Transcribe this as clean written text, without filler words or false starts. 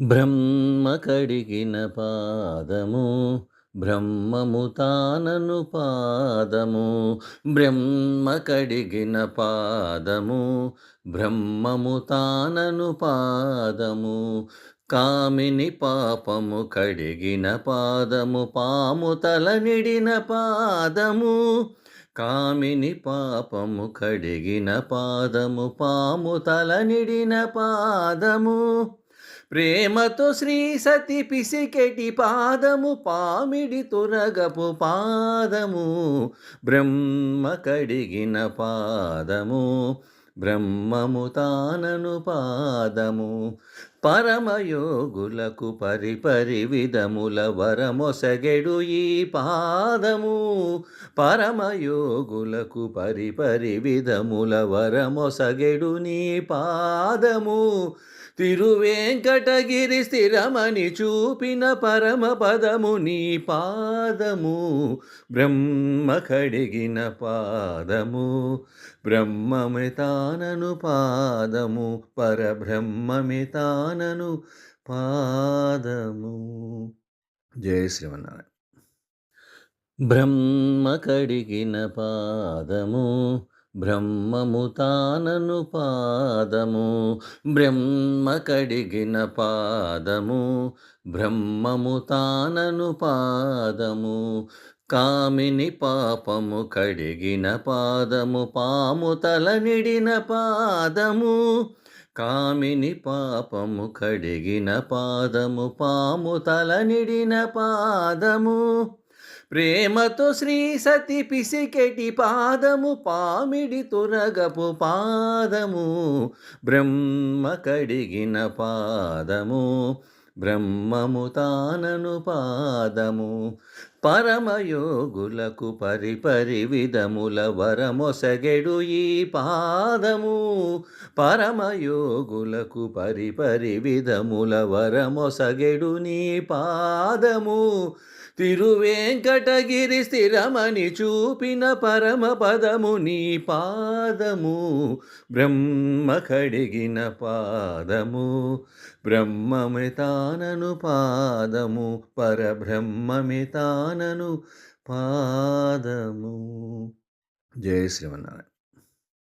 బ్రహ్మ కడిగిన పాదము బ్రహ్మము తానను పాదము. బ్రహ్మ కడిగిన పాదము బ్రహ్మము తానను పాదము. కామిని పాపము కడిగిన పాదము పాము తల నిడిన పాదము. కామిని పాపము కడిగిన పాదము పాము తల నిడిన పాదము. ప్రేమతో శ్రీ సతి పిసికెటి పాదము పామిడి తొరగపు పాదము. బ్రహ్మ కడిగిన పాదము బ్రహ్మము తానను పాదము. పరమయోగులకు పరిపరి విధముల వరమొసగెడు ఈ పాదము. పరమయోగులకు పరిపరి విధముల వరమొసగెడు నీ పాదము. తిరువేంకటగిరి స్థిరమని చూపిన పరమ పదము నీ పాదము. బ్రహ్మ కడిగిన పాదము బ్రహ్మమే తానను పాదము. పరబ్రహ్మమే తానను పాదము. జయ శ్రీమన్నారాయణ. బ్రహ్మ కడిగిన పాదము బ్రహ్మము తానను పాదము. బ్రహ్మ కడిగిన పాదము బ్రహ్మము తానను పాదము. కామిని పాపము కడిగిన పాదము పాము తల నిడిన పాదము. కామిని పాపము కడిగిన పాదము పాము తల నిడిన పాదము. ప్రేమతో శ్రీ సతి పిసికెటి పాదము పామిడి తొరగపు పాదము. బ్రహ్మ కడిగిన పాదము బ్రహ్మము తానను పాదము. పరమయోగులకు పరిపరి విధముల వరమొసగెడు ఈ పాదము. పరమయోగులకు పరిపరి విధముల వరమొసగెడు నీ పాదము. తిరువేంకటగిరి స్థిరమని చూపిన పరమ పదము నీ పాదము. బ్రహ్మ కడిగిన పాదము బ్రహ్మమే తానను పాదము. పరబ్రహ్మమే తానను పాదము. జయ శ్రీమన్నారాయణ.